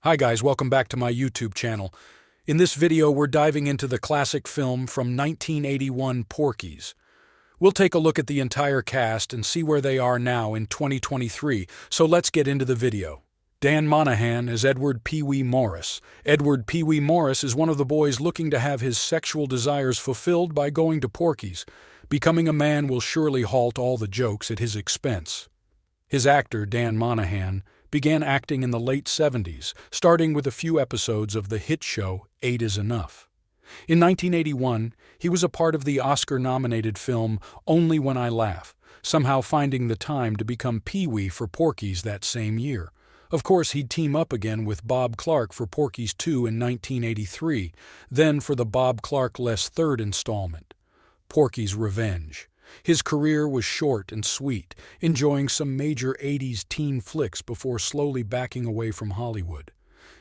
Hi guys, welcome back to my YouTube channel. In this video, we're diving into the classic film from 1981, Porky's. We'll take a look at the entire cast and see where they are now in 2023, so let's get into the video. Dan Monahan as Edward Pee Wee Morris. Edward Pee Wee Morris is one of the boys looking to have his sexual desires fulfilled by going to Porky's. Becoming a man will surely halt all the jokes at his expense. His actor, Dan Monahan, began acting in the late 70s, starting with a few episodes of the hit show 8 is Enough. In 1981, he was a part of the Oscar-nominated film Only When I Laugh, somehow finding the time to become Pee-wee for Porky's that same year. Of course, he'd team up again with Bob Clark for Porky's 2 in 1983, then for the Bob Clark-less third installment, Porky's Revenge. His career was short and sweet, enjoying some major 80s teen flicks before slowly backing away from Hollywood.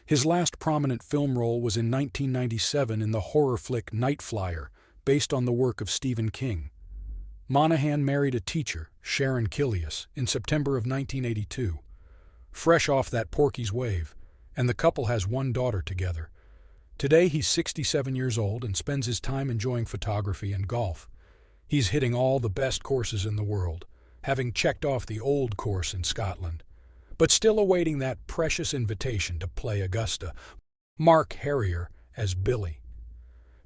His last prominent film role was in 1997 in the horror flick Night Flyer, based on the work of Stephen King. Monahan married a teacher, Sharon Killius, in September of 1982. Fresh off that Porky's wave, and the couple has one daughter together. Today he's 67 years old and spends his time enjoying photography and golf. He's hitting all the best courses in the world, having checked off the old course in Scotland, but still awaiting that precious invitation to play Augusta. Mark Harrier as Billy.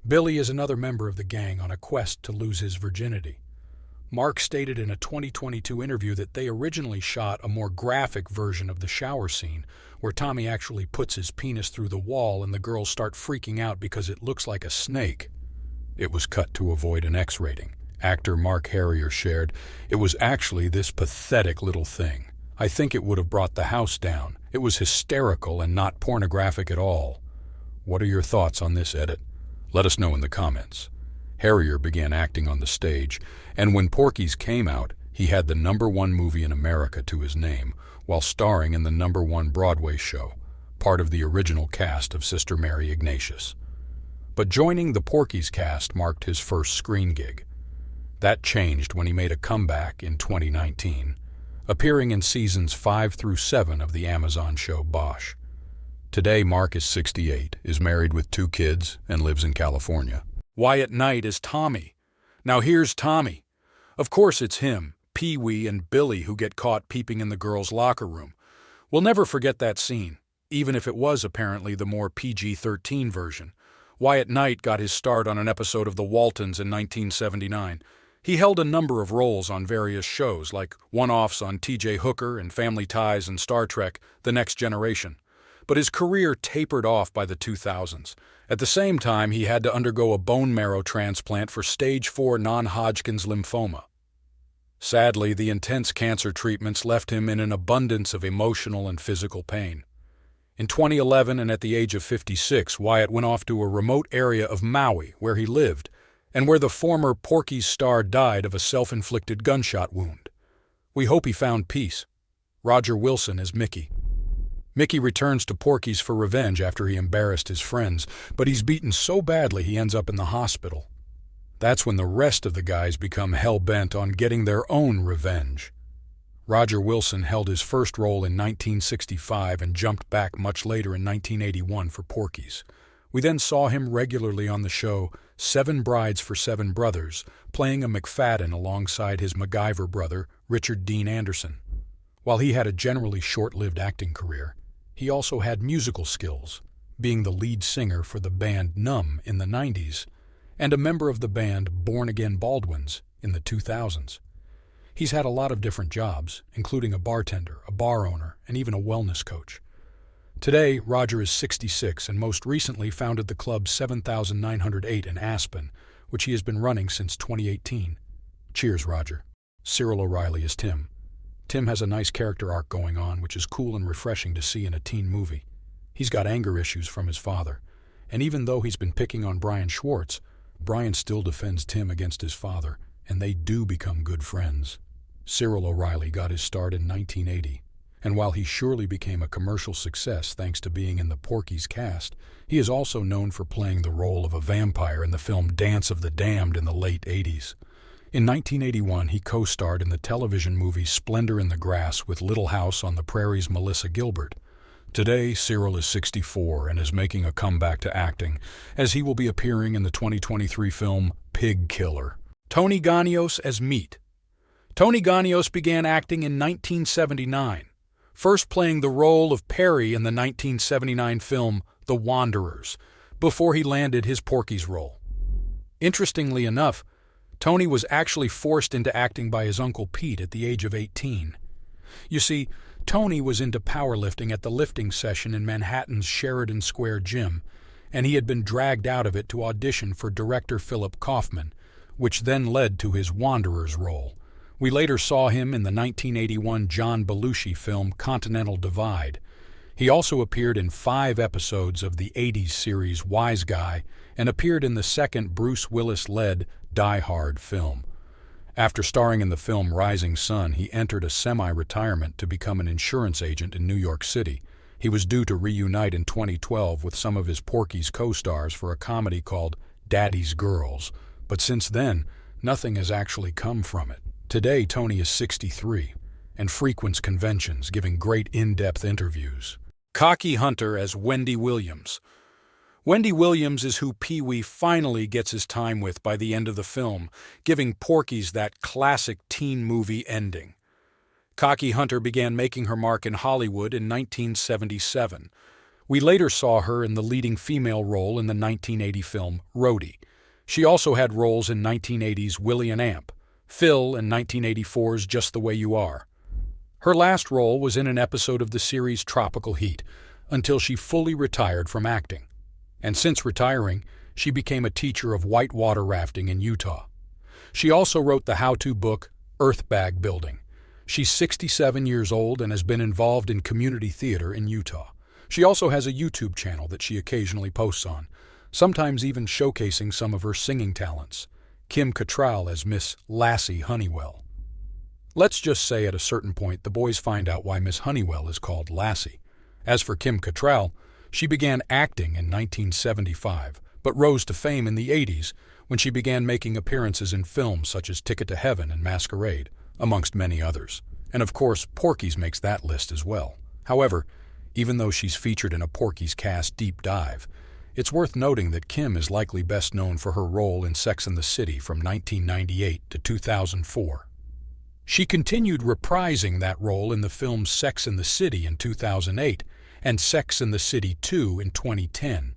Billy is another member of the gang on a quest to lose his virginity. Mark stated in a 2022 interview that they originally shot a more graphic version of the shower scene, where Tommy actually puts his penis through the wall and the girls start freaking out because it looks like a snake. It was cut to avoid an X rating. Actor Mark Harrier shared, "It was actually this pathetic little thing. I think it would have brought the house down. It was hysterical and not pornographic at all." What are your thoughts on this edit? Let us know in the comments. Harrier began acting on the stage, and when Porky's came out, he had the #1 movie in America to his name, while starring in the #1 Broadway show, part of the original cast of Sister Mary Ignatius. But joining the Porky's cast marked his first screen gig. That changed when he made a comeback in 2019, appearing in seasons 5 through 7 of the Amazon show Bosch. Today, Mark is 68, is married with 2 kids, and lives in California. Wyatt Knight is Tommy. Now here's Tommy. Of course it's him, Pee-wee, and Billy who get caught peeping in the girls' locker room. We'll never forget that scene, even if it was apparently the more PG-13 version. Wyatt Knight got his start on an episode of The Waltons in 1979. He held a number of roles on various shows, like one-offs on T.J. Hooker and Family Ties and Star Trek: The Next Generation. But his career tapered off by the 2000s. At the same time, he had to undergo a bone marrow transplant for stage 4 non-Hodgkin's lymphoma. Sadly, the intense cancer treatments left him in an abundance of emotional and physical pain. In 2011, and at the age of 56, Wyatt went off to a remote area of Maui, where he lived, and where the former Porky's star died of a self-inflicted gunshot wound. We hope he found peace. Roger Wilson as Mickey. Mickey returns to Porky's for revenge after he embarrassed his friends, but he's beaten so badly he ends up in the hospital. That's when the rest of the guys become hell-bent on getting their own revenge. Roger Wilson held his first role in 1965 and jumped back much later in 1981 for Porky's. We then saw him regularly on the show 7 Brides for 7 Brothers, playing a McFadden alongside his MacGyver brother, Richard Dean Anderson. While he had a generally short-lived acting career, he also had musical skills, being the lead singer for the band Numb in the 90s, and a member of the band Born Again Baldwins in the 2000s. He's had a lot of different jobs, including a bartender, a bar owner, and even a wellness coach. Today, Roger is 66 and most recently founded the club 7908 in Aspen, which he has been running since 2018. Cheers, Roger. Cyril O'Reilly is Tim. Tim has a nice character arc going on, which is cool and refreshing to see in a teen movie. He's got anger issues from his father, and even though he's been picking on Brian Schwartz, Brian still defends Tim against his father, and they do become good friends. Cyril O'Reilly got his start in 1980, and while he surely became a commercial success thanks to being in the Porky's cast, he is also known for playing the role of a vampire in the film Dance of the Damned in the late 80s. In 1981, he co-starred in the television movie Splendor in the Grass with Little House on the Prairie's Melissa Gilbert. Today, Cyril is 64 and is making a comeback to acting, as he will be appearing in the 2023 film Pig Killer. Tony Ganios as Meat. Tony Ganios began acting in 1979, first playing the role of Perry in the 1979 film The Wanderers, before he landed his Porky's role. Interestingly enough, Tony was actually forced into acting by his Uncle Pete at the age of 18. You see, Tony was into powerlifting at the lifting session in Manhattan's Sheridan Square gym, and he had been dragged out of it to audition for director Philip Kaufman, which then led to his Wanderers role. We later saw him in the 1981 John Belushi film Continental Divide. He also appeared in 5 episodes of the 80s series Wise Guy and appeared in the second Bruce Willis-led Die Hard film. After starring in the film Rising Sun, he entered a semi-retirement to become an insurance agent in New York City. He was due to reunite in 2012 with some of his PORKY'S co-stars for a comedy called Daddy's Girls, but since then, nothing has actually come from it. Today, Tony is 63 and frequents conventions, giving great in-depth interviews. Cocky Hunter as Wendy Williams. Wendy Williams is who Pee-wee finally gets his time with by the end of the film, giving Porky's that classic teen movie ending. Cocky Hunter began making her mark in Hollywood in 1977. We later saw her in the leading female role in the 1980 film Rhodey. She also had roles in 1980's Willie and Amp, Phil in 1984's Just the Way You Are. Her last role was in an episode of the series Tropical Heat, until she fully retired from acting. And since retiring, she became a teacher of whitewater rafting in Utah. She also wrote the how-to book Earth Bag Building. She's 67 years old and has been involved in community theater in Utah. She also has a YouTube channel that she occasionally posts on, sometimes even showcasing some of her singing talents. Kim Cattrall as Miss Lassie Honeywell. Let's just say at a certain point the boys find out why Miss Honeywell is called Lassie. As for Kim Cattrall, she began acting in 1975, but rose to fame in the 80s when she began making appearances in films such as Ticket to Heaven and Masquerade, amongst many others. And of course, Porky's makes that list as well. However, even though she's featured in a Porky's cast deep dive, it's worth noting that Kim is likely best known for her role in Sex and the City from 1998 to 2004. She continued reprising that role in the films Sex and the City in 2008 and Sex and the City 2 in 2010.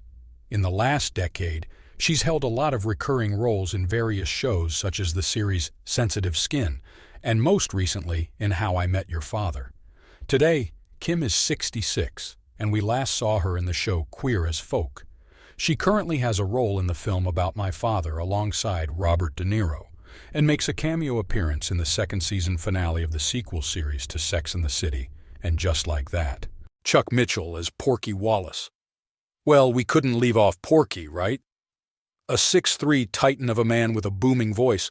In the last decade, she's held a lot of recurring roles in various shows such as the series Sensitive Skin, and most recently in How I Met Your Father. Today, Kim is 66, and we last saw her in the show Queer as Folk. She currently has a role in the film About My Father alongside Robert De Niro, and makes a cameo appearance in the second season finale of the sequel series to Sex and the City, and Just Like That. Chuck Mitchell as Porky Wallace. Well, we couldn't leave off Porky, right? A 6'3" titan of a man with a booming voice,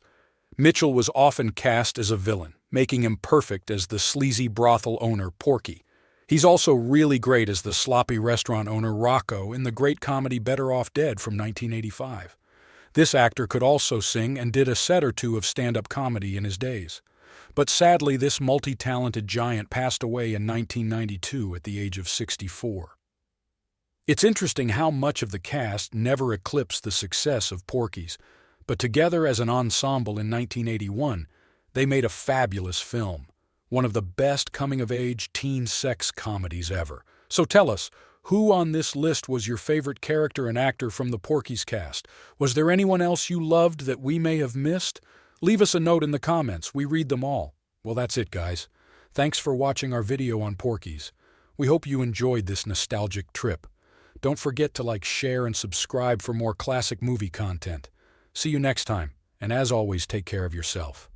Mitchell was often cast as a villain, making him perfect as the sleazy brothel owner Porky. He's also really great as the sloppy restaurant owner Rocco in the great comedy Better Off Dead from 1985. This actor could also sing and did a set or two of stand-up comedy in his days. But sadly, this multi-talented giant passed away in 1992 at the age of 64. It's interesting how much of the cast never eclipsed the success of Porky's, but together as an ensemble in 1981, they made a fabulous film, one of the best coming-of-age teen sex comedies ever. So tell us, who on this list was your favorite character and actor from the Porky's cast? Was there anyone else you loved that we may have missed? Leave us a note in the comments. We read them all. Well, that's it, guys. Thanks for watching our video on Porky's. We hope you enjoyed this nostalgic trip. Don't forget to like, share, and subscribe for more classic movie content. See you next time, and as always, take care of yourself.